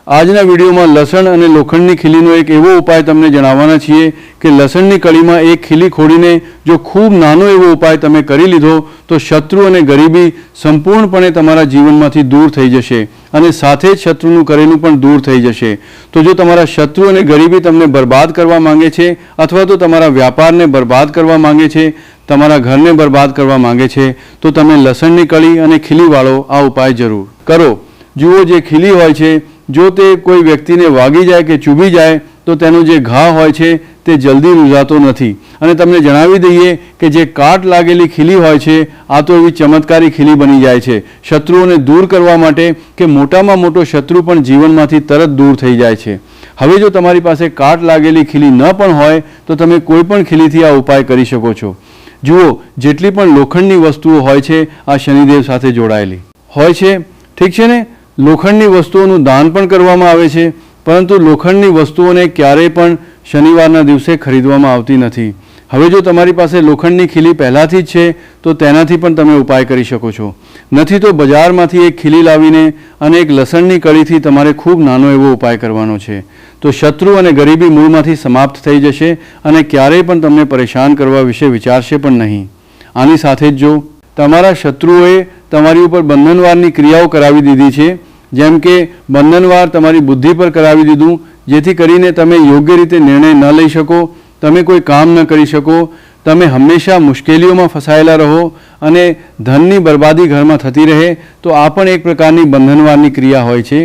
આજના વિડીયોમાં લસણ અને લોખંડની ખીલીનો એક એવો ઉપાય તમને જણાવવાના છીએ કે લસણની કળીમાં એક ખીલી ખોડીને જો ખૂબ નાનો એવો ઉપાય તમે કરી લીધો તો શત્રુ અને ગરીબી સંપૂર્ણપણે તમારા જીવનમાંથી દૂર થઈ જશે અને સાથે જ શત્રુનું કરેલું પણ દૂર થઈ જશે। તો જો તમારા શત્રુ અને ગરીબી તમને બરબાદ કરવા માંગે છે અથવા તો તમારા વ્યાપારને બરબાદ કરવા માંગે છે, તમારા ઘરને બરબાદ કરવા માંગે છે, તો તમે લસણની કળી અને ખીલીવાળો આ ઉપાય જરૂર કરો। જુઓ, જે ખીલી હોય છે, જો તે કોઈ વ્યક્તિને વાગી જાય કે ચૂભી જાય તો તેનો જે ઘા હોય છે તે જલ્દી રૂઝાતો નથી। અને તમને જણાવી દઈએ કે જે કાટ લાગેલી ખીલી હોય છે આ તો એવી ચમત્કારી ખીલી બની જાય છે શત્રુઓને દૂર કરવા માટે કે મોટામાં મોટો શત્રુ પણ જીવનમાંથી તરત દૂર થઈ જાય છે। હવે જો તમારી પાસે કાટ લાગેલી ખીલી ન પણ હોય તો તમે કોઈ પણ ખીલીથી આ ઉપાય કરી શકો છો। જુઓ, જેટલી પણ લોખંડની વસ્તુઓ હોય છે આ શનિદેવ સાથે જોડાયેલી હોય છે, ઠીક છે ને। લોખંડની વસ્તુઓનું દાન પણ કરવામાં આવે છે, પરંતુ લોખંડની વસ્તુઓને ક્યારેય પણ શનિવારના દિવસે ખરીદવામાં આવતી નથી। હવે જો તમારી પાસે લોખંડની ખીલી પહેલાંથી જ છે તો તેનાથી પણ તમે ઉપાય કરી શકો છો, નથી તો બજારમાંથી એક ખીલી લાવીને અને એક લસણની કળીથી તમારે ખૂબ નાનો એવો ઉપાય કરવાનો છે। તો શત્રુ અને ગરીબી મૂળમાંથી સમાપ્ત થઈ જશે અને ક્યારેય પણ તમને પરેશાન કરવા વિશે વિચારશે પણ નહીં। આની સાથે જ જો તમારા શત્રુઓએ તમારી ઉપર બંધનવારની ક્રિયાઓ કરાવી દીધી છે, જેમ કે બંધનવાર તમારી બુદ્ધિ પર કરાવી દીધું, જેથી કરીને તમે યોગ્ય રીતે નિર્ણય ન લઈ શકો, તમે કોઈ કામ ન કરી શકો, તમે હંમેશા મુશ્કેલીઓમાં ફસાયેલા રહો અને ધનની બરબાદી ઘરમાં થતી રહે, તો આ પણ એક પ્રકારની બંધનવારની ક્રિયા હોય છે।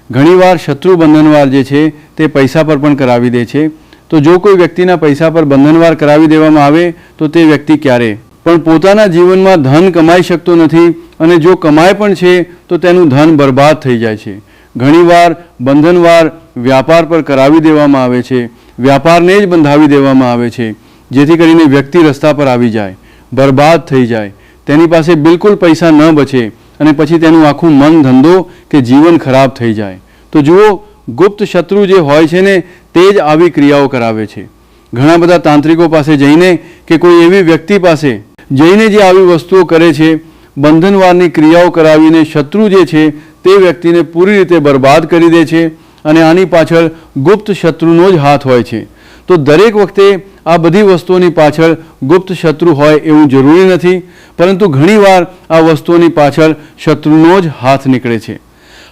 ઘણીવાર શત્રુ બંધનવાર જે છે તે પૈસા પર પણ કરાવી દે છે। તો જો કોઈ વ્યક્તિના પૈસા પર બંધનવાર કરાવી દેવામાં આવે તો તે વ્યક્તિ ક્યારે પણ પોતાના જીવનમાં ધન કમાઈ શકતો નથી અને જો કમાય પણ છે તો તેનું ધન બરબાદ થઈ જાય છે। ઘણીવાર બંધનવાર વ્યાપાર પર કરાવી દેવામાં આવે છે, વ્યાપારને જ બંધાવી દેવામાં આવે છે, જેથી કરીને વ્યક્તિ રસ્તા પર આવી જાય, બરબાદ થઈ જાય, તેની પાસે બિલકુલ પૈસા ન બચે અને પછી તેનું આખું મન ધંધો કે જીવન ખરાબ થઈ જાય। તો જુઓ, ગુપ્ત શત્રુ જે હોય છે ને તે જ આવી ક્રિયાઓ કરાવે છે। ઘણા બધા તાંત્રિકો પાસે જઈને કે કોઈ એવી વ્યક્તિ પાસે જઈને જે આવી વસ્તુઓ કરે છે, બંધનવારની ક્રિયાઓ કરાવીને શત્રુ જે છે તે વ્યક્તિને પૂરી રીતે બરબાદ કરી દે છે અને આની પાછળ ગુપ્ત શત્રુનો જ હાથ હોય છે। તો દરેક વખતે આ બધી વસ્તુઓની પાછળ ગુપ્ત શત્રુ હોય એવું જરૂરી નથી, પરંતુ ઘણીવાર આ વસ્તુઓની પાછળ શત્રુનો જ હાથ નીકળે છે।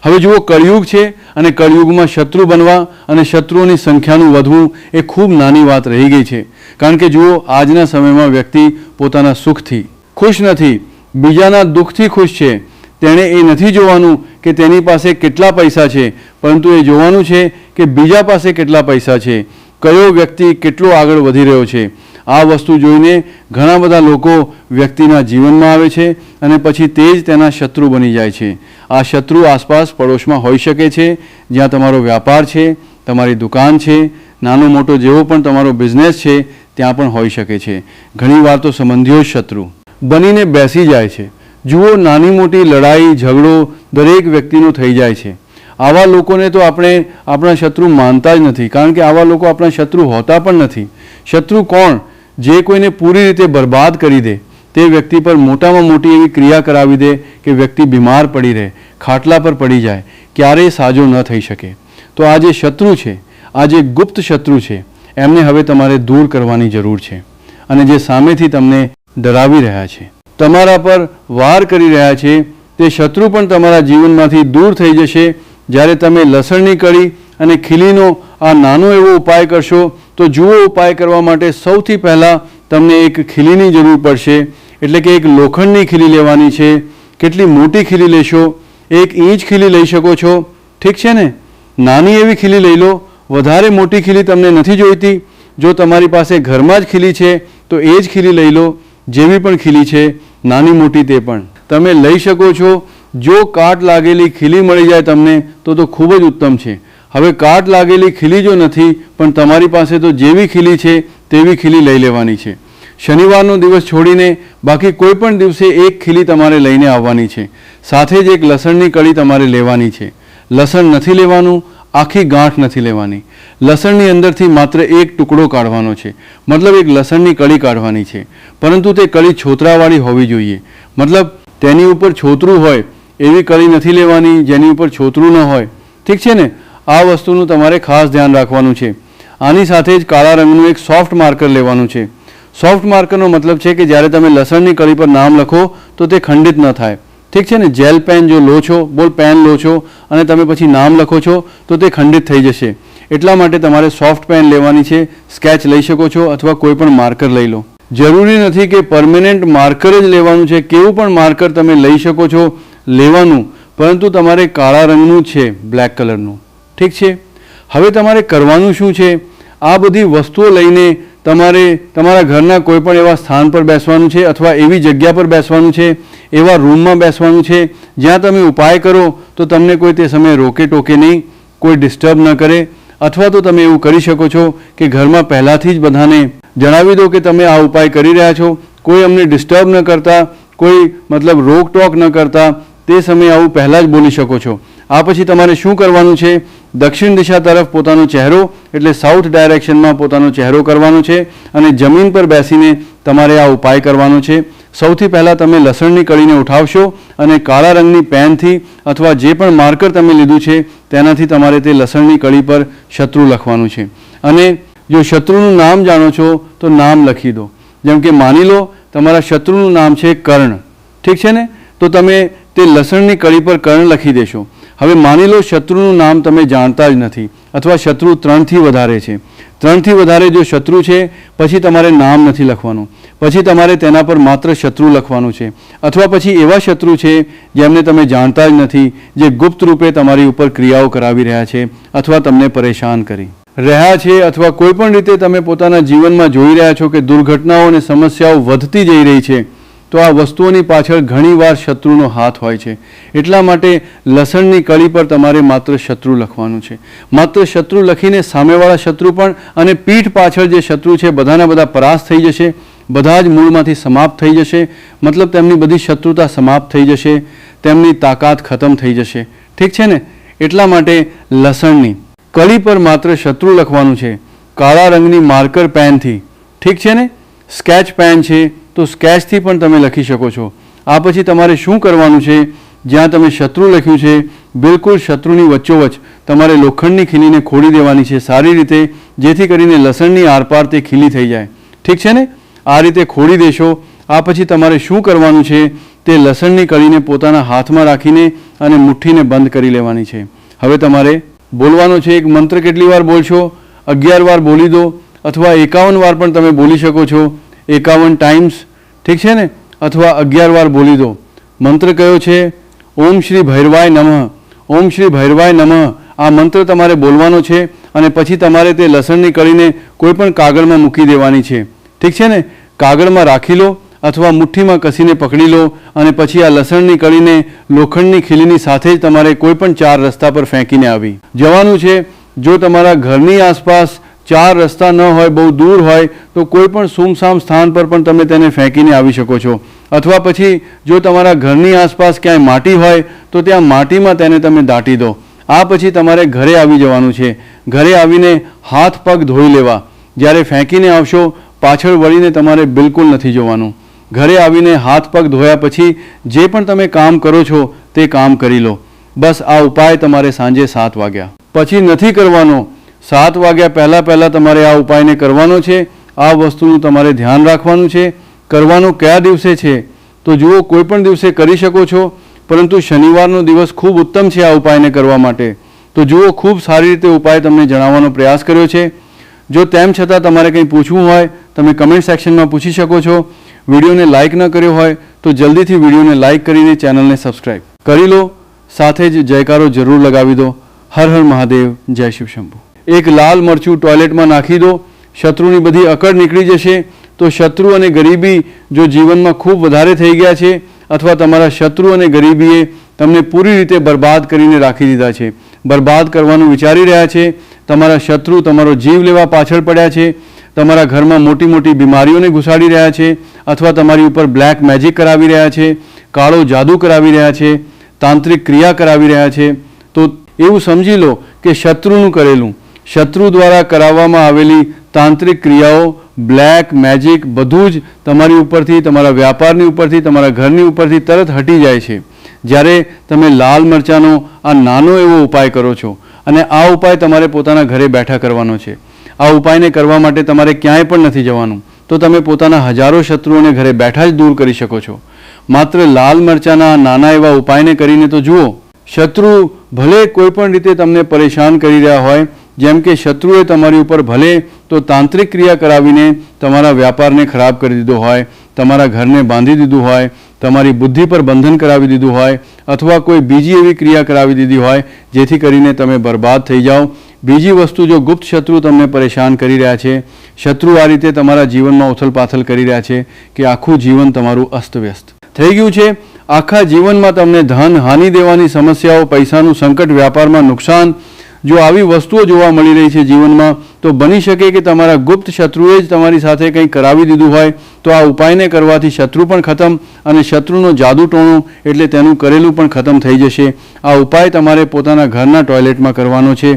હવે જુઓ, કળિયુગ છે અને કળિયુગમાં શત્રુ બનવા અને શત્રુઓની સંખ્યાનું વધવું એ ખૂબ નાની વાત રહી ગઈ છે, કારણ કે જુઓ, આજના સમયમાં વ્યક્તિ પોતાના સુખથી ખુશ નથી, બીજાના દુઃખથી ખુશ છે। તેણે એ નથી જોવાનું કે તેની પાસે કેટલા પૈસા છે, પરંતુ એ જોવાનું છે કે બીજા પાસે કેટલા પૈસા છે, કયો વ્યક્તિ કેટલો આગળ વધી રહ્યો છે। આ વસ્તુ જોઈને ઘણા બધા લોકો વ્યક્તિના જીવનમાં આવે છે અને પછી તે જ તેના શત્રુ બની જાય છે। આ શત્રુ આસપાસ પડોશમાં હોઈ શકે છે, જ્યાં તમારો વ્યાપાર છે, તમારી દુકાન છે, નાનો મોટો જેવો પણ તમારો બિઝનેસ છે ત્યાં પણ હોઈ શકે છે। ઘણીવાર તો સંબંધીઓ જ શત્રુ બનીને બેસી જાય છે। જુઓ, નાની મોટી લડાઈ ઝઘડો દરેક વ્યક્તિનો થઈ જાય છે। આવા લોકોને તો આપણે આપણા શત્રુ માનતા જ નથી, કારણ કે આવા લોકો આપણા શત્રુ હોતા પણ નથી। શત્રુ કોણ? જે કોઈને પૂરી રીતે બરબાદ કરી દે, તે વ્યક્તિ પર મોટામાં મોટી એવી ક્રિયા કરાવી દે કે વ્યક્તિ બીમાર પડી રહે, ખાટલા પર પડી જાય, ક્યારેય સાજો ન થઈ શકે। તો આ જે શત્રુ છે, આ જે ગુપ્ત શત્રુ છે, એમને હવે તમારે દૂર કરવાની જરૂર છે। અને જે સામેથી તમને ડરાવી રહ્યા છે, તમારા પર વાર કરી રહ્યા છે, તે શત્રુ પણ તમારા જીવનમાંથી દૂર થઈ જશે જ્યારે તમે લસણની કળી અને ખીલીનો આ નાનો એવો ઉપાય કરશો। તો જુઓ, ઉપાય કરવા માટે સૌથી પહેલાં તમને એક ખીલીની જરૂર પડશે, એટલે કે એક લોખંડની ખીલી લેવાની છે। કેટલી મોટી ખીલી લેશો? 1 ઇંચ ખીલી લઈ શકો છો, ઠીક છે ને। નાની એવી ખીલી લઈ લો, વધારે મોટી ખીલી તમને નથી જોઈતી। જો તમારી પાસે ઘરમાં જ ખીલી છે તો એ જ ખીલી લઈ લો, જેવી પણ ખીલી છે, નાની મોટી તે પણ તમે લઈ શકો છો। જો કાટ લાગેલી ખીલી મળી જાય તમને તો ખૂબ જ ઉત્તમ છે। હવે કાટ લાગેલી ખીલી જો નથી પણ તમારી પાસે તો જેવી ખીલી છે તેવી ખીલી લઈ લેવાની છે। શનિવારનો દિવસ છોડીને બાકી કોઈ પણ દિવસે એક ખીલી તમારે લઈને આવવાની છે, સાથે જ એક લસણની કળી તમારે લેવાની છે। લસણ નથી લેવાનું, આખી ગાંઠ નથી લેવાની, લસણની અંદરથી માત્ર એક ટુકડો કાઢવાનો છે, મતલબ એક લસણની કળી કાઢવાની છે, પરંતુ તે કળી છોતરાવાળી હોવી જોઈએ, મતલબ તેની ઉપર છોતરું હોય એવી કળી નથી લેવાની જેની ઉપર છોતરું ન હોય, ઠીક છે ને। આ વસ્તુનું તમારે ખાસ ધ્યાન રાખવાનું છે. આની સાથે જ કાળા રંગનું એક સોફ્ટ માર્કર લેવાનું છે. સોફ્ટ માર્કરનો મતલબ છે કે જ્યારે તમે લસણની કળી પર નામ લખો તો તે ખંડિત ન થાય. ઠીક છે ને? જેલ પેન જો લો છો, બોલ પેન લો છો અને તમે પછી નામ લખો છો તો તે ખંડિત થઈ જશે. એટલા માટે તમારે સોફ્ટ પેન લેવાની છે. સ્કેચ લઈ શકો છો અથવા કોઈ પણ માર્કર લઈ લો. જરૂરી નથી કે પરમેનન્ટ માર્કર જ લેવાનું છે. કેવું પણ માર્કર તમે લઈ શકો છો લેવાનું, પરંતુ તમારે કાળા રંગનું છે, બ્લેક કલરનું. ઠીક છે? હવે તમારે કરવાનું શું છે? આ બધી વસ્તુઓ લઈને તમારે તમારા ઘરના કોઈ પણ એવા સ્થાન પર બેસવાનું છે અથવા એવી જગ્યા પર બેસવાનું છે, એવા રૂમમાં બેસવાનું છે જ્યાં તમે ઉપાય કરો તો તમને કોઈ તે સમયે રોકે ટોકે નહીં, કોઈ ડિસ્ટર્બ ન કરે. અથવા તો તમે એવું કરી શકો છો કે ઘરમાં પહેલાંથી જ બધાને જણાવી દો કે તમે આ ઉપાય કરી રહ્યા છો. કોઈ અમને ડિસ્ટર્બ ન કરતા, કોઈ મતલબ રોકટોક ન કરતા, તે સમયે આવું પહેલાં જ બોલી શકો છો. આ પછી તમારે શું કરવાનું છે? દક્ષિણ દિશા તરફ પોતાનો ચહેરો એટલે સાઉથ ડાયરેક્શનમાં પોતાનો ચહેરો કરવાનો છે અને જમીન પર બેસીને તમારે આ ઉપાય કરવાનો છે. સૌથી પહેલાં તમે લસણની કળીને ઉઠાવશો અને કાળા રંગની પેનથી અથવા જે પણ માર્કર તમે લીધું છે તેનાથી તમારે તે લસણની કળી પર શત્રુ લખવાનું છે. અને જો શત્રુનું નામ જાણો છો તો નામ લખી દો. જેમ કે માની લો તમારા શત્રુનું નામ છે કર્ણ. ઠીક છે ને? તો તમે તે લસણની કળી પર કર્ણ લખી દેશો. હવે માની લો શત્રુનું નામ તમે જાણતા જ નથી અથવા શત્રુ 3થી વધારે છે. 3થી વધારે જો શત્રુ છે પછી તમારે નામ નથી લખવાનું, પછી તમારે તેના પર માત્ર શત્રુ લખવાનું છે. અથવા પછી એવા શત્રુ છે જેમને તમે જાણતા જ નથી, જે ગુપ્ત રૂપે તમારી ઉપર ક્રિયાઓ કરાવી રહ્યા છે અથવા તમને પરેશાન કરી રહ્યા છે, અથવા કોઈ પણ રીતે તમે પોતાના જીવનમાં જોઈ રહ્યા છો કે દુર્ઘટનાઓ અને સમસ્યાઓ વધતી જઈ રહી છે, તો આ વસ્તુઓની પાછળ ઘણીવાર શત્રુનો હાથ હોય છે. એટલા માટે લસણની કળી પર તમારે માત્ર શત્રુ લખવાનું છે. માત્ર શત્રુ લખીને સામેવાળા શત્રુ પણ અને પીઠ પાછળ જે શત્રુ છે બધાના બધા પરાસ્ત થઈ જશે, બધા જ મૂળમાંથી સમાપ્ત થઈ જશે. મતલબ તેમની બધી શત્રુતા સમાપ્ત થઈ જશે, તેમની તાકાત ખતમ થઈ જશે. ઠીક છે ને? એટલા માટે લસણની કળી પર માત્ર શત્રુ લખવાનું છે, કાળા રંગની માર્કર પેનથી. ઠીક છે ને? સ્કેચ પેન છે તો સ્કેચથી પણ તમે લખી શકો છો. આ પછી તમારે શું કરવાનું છે? જ્યાં તમે શત્રુ લખ્યું છે બિલકુલ શત્રુની વચ્ચોવચ્ચ તમારે લોખંડની ખીલીને ખોડી દેવાની છે સારી રીતે, જેથી કરીને લસણની આરપાર તે ખીલી થઈ જાય. ઠીક છે ને? આ રીતે ખોડી દેશો. આ પછી તમારે શું કરવાનું છે? તે લસણની કળીને પોતાના હાથમાં રાખીને અને મુઠ્ઠીને બંધ કરી લેવાની છે. હવે તમારે બોલવાનો છે એક મંત્ર. કેટલી વાર બોલશો? 11 વાર બોલી દો અથવા 51 વાર પણ તમે બોલી શકો છો. 51 ટાઈમ્સ. ઠીક છે ને? અથવા 11 વાર બોલી દો. મંત્ર કયો છે? ઓમ શ્રી ભૈરવાય નમઃ. ઓમ શ્રી ભૈરવાય નમઃ. આ મંત્ર તમારે બોલવાનો છે અને પછી તમારે તે લસણની કળીને કોઈ પણ કાગળમાં મૂકી દેવાની છે. ઠીક છે ને? કાગળમાં રાખી લો અથવા મુઠ્ઠીમાં કસીને પકડી લો અને પછી આ લસણની કળીને લોખંડની ખીલીની સાથે જ તમારે કોઈ પણ 4 રસ્તા પર ફેંકીને આવી જવાનું છે. જો તમારા ઘરની આસપાસ 4 રસ્તા ન હોય, બહુ દૂર હોય, તો કોઈ પણ સુમસામ સ્થાન પર પણ તમે તેને ફેંકીને આવી શકો છો. અથવા પછી જો તમારા ઘરની આસપાસ ક્યાંય માટી હોય તો ત્યાં માટીમાં તેને તમે દાટી દો. આ પછી તમારે ઘરે આવી જવાનું છે. ઘરે આવીને હાથ પગ ધોઈ લેવા. જ્યારે ફેંકીને આવશો પાછળ વળીને તમારે બિલકુલ નથી જોવાનું. ઘરે આવીને હાથ પગ ધોયા પછી જે પણ તમે કામ કરો છો તે કામ કરી લો. બસ આ ઉપાય તમારે સાંજે 7 વાગ્યા પછી નથી કરવાનો. 7 વાગ્યા પહેલાં તમારે આ ઉપાયને કરવાનો છે. આ વસ્તુનું તમારે ધ્યાન રાખવાનું છે. કરવાનો કયા દિવસે છે? તો જુઓ, કોઈ પણ દિવસે કરી શકો છો, પરંતુ શનિવારનો દિવસ ખૂબ ઉત્તમ છે આ ઉપાયને કરવા માટે. તો જુઓ, ખૂબ સારી રીતે ઉપાય તમને જણાવવાનો પ્રયાસ કર્યો છે. જો તેમ છતાં તમારે કંઈ પૂછવું હોય તમે કમેન્ટ સેક્શનમાં પૂછી શકો છો. વિડીયોને લાઇક ન કર્યો હોય તો જલ્દીથી વિડીયોને લાઇક કરીને ચેનલને સબસ્ક્રાઈબ કરી લો. સાથે જ જયકારો જરૂર લગાવી દો. હર હર મહાદેવ, જય શિવ શંભુ. એક લાલ મરચું ટોયલેટમાં નાખી દો. શત્રુની બધી અકડ નીકળી જશે. તો શત્રુ અને ગરીબી જો જીવનમાં ખૂબ વધારે થઈ ગયા છે અથવા તમારા શત્રુ અને ગરીબીએ તમને પૂરી રીતે બરબાદ કરીને રાખી દીધા છે, બરબાદ કરવાનું વિચારી રહ્યા છે, તમારા શત્રુ તમારો જીવ લેવા પાછળ પડ્યા છે, તમારા ઘરમાં મોટી મોટી બીમારીઓને ઘુસાડી રહ્યા છે અથવા તમારી ઉપર બ્લેક મેજિક કરાવી રહ્યા છે, કાળો જાદુ કરાવી રહ્યા છે, તાંત્રિક ક્રિયા કરાવી રહ્યા છે, તો એવું સમજી લો કે શત્રુનું કરેલું, શત્રુ દ્વારા કરાવવામાં આવેલી તાંત્રિક ક્રિયાઓ, બ્લેક મેજિક બધું જ તમારી ઉપરથી, તમારા વ્યાપારની ઉપરથી, તમારા ઘરની ઉપરથી તરત હટી જાય છે. જ્યારે તમે લાલ મરચાંનો આ નાનો એવો ઉપાય કરો છો, અને આ ઉપાય તમારે પોતાના ઘરે બેઠા કરવાનો છે. આ ઉપાયને કરવા માટે તમારે ક્યાંય પણ નથી જવાનું. તો તમે પોતાના હજારો શત્રુઓને ઘરે બેઠા જ દૂર કરી શકો છો. માત્ર લાલ મરચાના નાના એવા ઉપાયને કરીને તો જુઓ. શત્રુ ભલે કોઈ પણ રીતે તમને પરેશાન કરી રહ્યા હોય, જેમ કે શત્રુએ તમારી ઉપર ભલે તો તાંત્રિક ક્રિયા કરાવીને તમારા વ્યાપારને ખરાબ કરી દીધો હોય, તમારા ઘરને બાંધી દીધું હોય, તમારી બુદ્ધિ પર બંધન કરાવી દીધું હોય, અથવા કોઈ બીજી એવી ક્રિયા કરાવી દીધી હોય જેથી કરીને તમે બરબાદ થઈ જાઓ. બીજી વસ્તુ, જો ગુપ્ત શત્રુ તમને પરેશાન કરી રહ્યા છે, શત્રુ આ રીતે તમારા જીવનમાં ઉથલપાથલ કરી રહ્યા છે કે આખું જીવન તમારું અસ્તવ્યસ્ત થઈ ગયું છે. આખા જીવનમાં તમને ધન હાનિ દેવાની સમસ્યાઓ, પૈસાનું સંકટ, વ્યાપારમાં નુકસાન, જો આવી વસ્તુઓ જોવા મળી રહી છે જીવનમાં, તો બની શકે કે તમારા ગુપ્ત શત્રુએ જ તમારી સાથે કંઈ કરાવી દીધું હોય. તો આ ઉપાયને કરવાથી શત્રુ પણ ખતમ અને શત્રુનો જાદુ ટોણું એટલે તેનું કરેલું પણ ખતમ થઈ જશે. આ ઉપાય તમારે પોતાના ઘરના ટોયલેટમાં કરવાનો છે.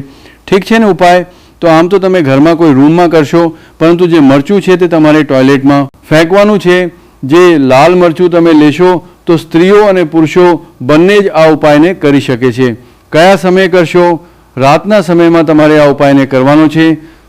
ઠીક છે ને ઉપાય? તો આમ તો તમે ઘરમાં કોઈ રૂમમાં કરશો, પરંતુ જે મરચું છે તે તમારે ટોયલેટમાં ફેંકવાનું છે. જે લાલ મરચું તમે લેશો તો સ્ત્રીઓ અને પુરુષો બંને જ આ ઉપાયને કરી શકે છે. કયા સમયે કરશો? રાતના સમયમાં તમારે આ ઉપાયને કરવાનો છે.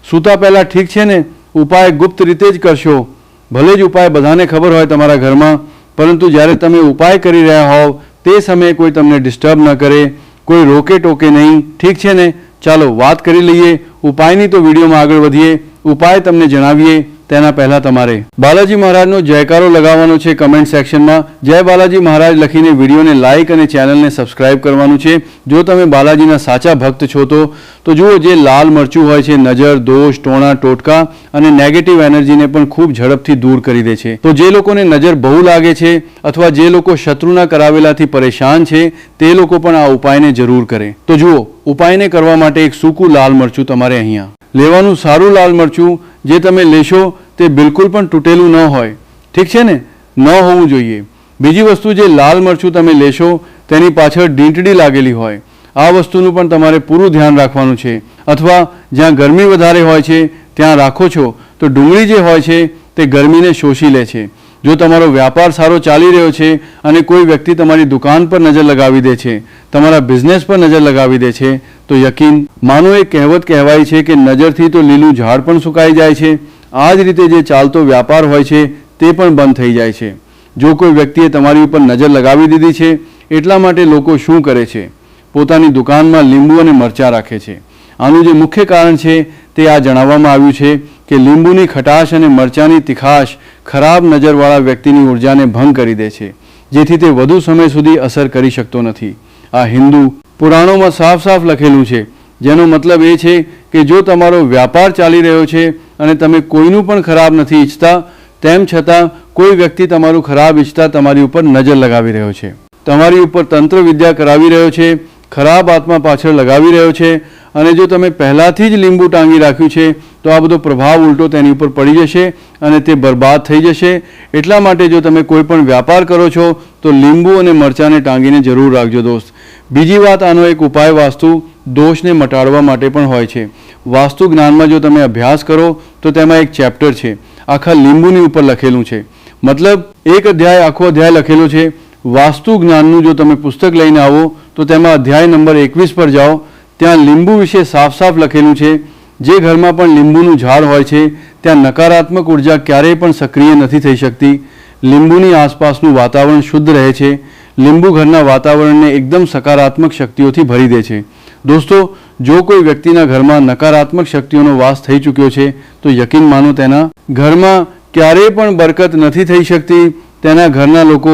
સૂતા પહેલાં. ઠીક છે ને? ઉપાય ગુપ્ત રીતે જ કરશો. ભલે જ ઉપાય બધાને ખબર હોય તમારા ઘરમાં, પરંતુ જ્યારે તમે ઉપાય કરી રહ્યા હોવ તે સમયે કોઈ તમને ડિસ્ટર્બ ન કરે, કોઈ રોકે ટોકે નહીં. ઠીક છે ને? ચાલો વાત કરી લઈએ ઉપાયની. તો વિડીયોમાં આગળ વધીએ, ઉપાય તમને જણાવીએ તેના પહેલાં તમારે બાલાજી મહારાજનો જયકારો લગાવવાનો છે કમેન્ટ સેક્શનમાં. જય બાલાજી મહારાજ લખીને વિડીયોને લાઇક અને ચેનલને સબસ્ક્રાઇબ કરવાનું છે. જો તમે બાલાજીના સાચા ભક્ત છો તો જુઓ, જે લાલ મરચું હોય છે નજર, દોષ, ટોણા, ટોટકા અને નેગેટિવ એનર્જીને પણ ખૂબ ઝડપથી દૂર કરી દે છે. તો જે લોકોને નજર બહુ લાગે છે અથવા જે લોકો શત્રુના કરાવેલાથી પરેશાન છે તે લોકો પણ આ ઉપાયને જરૂર કરે. તો જુઓ, ઉપાયને કરવા માટે એક સૂકું લાલ મરચું તમારે અહીંયા લેવાનું. સારું લાલ મરચું જે તમે લેશો તે બિલકુલ પણ તૂટેલું ન હોય. ઠીક છે ને? ન હોવું જોઈએ. બીજી વસ્તુ, જે લાલ મરચું તમે લેશો તેની પાછળ ડીંટડી લાગેલી હોય. આ વસ્તુનું પણ તમારે પૂરું ધ્યાન રાખવાનું છે. અથવા જ્યાં ગરમી વધારે હોય છે ત્યાં રાખો છો તો ડુંગળી જે હોય છે તે ગરમીને શોષી લે છે. જો તમારો વ્યાપાર સારો ચાલી રહ્યો છે અને કોઈ વ્યક્તિ તમારી દુકાન પર નજર લગાવી દે છે, તમારા બિઝનેસ પર નજર લગાવી દે છે, તો યકીન માનો એક કહેવત કહેવાય છે કે નજરથી તો લીલું ઝાડ પણ સુકાઈ જાય છે. આ જ રીતે જે ચાલતો વ્યાપાર હોય છે તે પણ બંધ થઈ જાય છે. જો કોઈ વ્યક્તિએ તમારી ઉપર નજર લગાવી દીધી છે, એટલા માટે લોકો શું કરે છે? પોતાની દુકાનમાં લીંબુ અને મરચાં રાખે છે. આનું જે મુખ્ય કારણ છે તે આ જણાવવામાં આવ્યું છે કે લીંબુની ખટાશ અને મરચાંની તીખાશ ખરાબ નજરવાળા વ્યક્તિની ઉર્જાને ભંગ કરી દે છે, જેથી તે વધુ સમય સુધી અસર કરી શકતો નથી. આ હિન્દુ પુરાણોમાં સાફ સાફ લખેલું છે, જેનો મતલબ એ છે કે જો તમારો વ્યાપાર ચાલી રહ્યો છે અને તમે કોઈનું પણ ખરાબ નથી ઈચ્છતા, તેમ છતાં કોઈ વ્યક્તિ તમારું ખરાબ ઈચ્છતા તમારી ઉપર નજર લગાવી રહ્યો છે, તમારી ઉપર તંત્ર વિદ્યા કરાવી રહ્યો છે, ખરાબ આત્મા પાછળ લગાવી રહ્યો છે, અને જો તમે પહેલાંથી જ લીંબુ ટાંગી રાખ્યું છે તો આ બધો પ્રભાવ ઉલટો તેની ઉપર પડી જશે અને તે બરબાદ થઈ જશે. એટલા માટે જો તમે કોઈ પણ વ્યાપાર કરો છો તો લીંબુ અને મરચાંને ટાંગીને જરૂર રાખજો દોસ્ત. બીજી વાત, આનો એક ઉપાય વાસ્તુ દોષને મટાડવા માટે પણ હોય છે. વાસ્તુ જ્ઞાનમાં જો તમે અભ્યાસ કરો તો તેમાં એક ચેપ્ટર છે, આખા લીંબુની ઉપર લખેલું છે. મતલબ એક અધ્યાય, આખો અધ્યાય લખેલો છે. વાસ્તુ જ્ઞાનનું જો તમે પુસ્તક લઈને આવો તો તેમાં અધ્યાય નંબર 21 પર જાઓ. ત્યાં લીંબુ વિશે સાફ સાફ લખેલું છે. જે ઘરમાં પણ લીંબુનું ઝાડ હોય છે ત્યાં નકારાત્મક ઉર્જા ક્યારેય પણ સક્રિય નથી થઈ શકતી. લીંબુની આસપાસનું વાતાવરણ શુદ્ધ રહે છે. લીંબુ ઘરના વાતાવરણને એકદમ સકારાત્મક શક્તિઓથી ભરી દે છે. દોસ્તો, જો કોઈ વ્યક્તિના ઘરમાં નકારાત્મક શક્તિઓનો વાસ થઈ ચૂક્યો છે તો યકીન માનો તેના ઘરમાં ક્યારેય પણ બરકત નથી થઈ શકતી. તેના ઘરના લોકો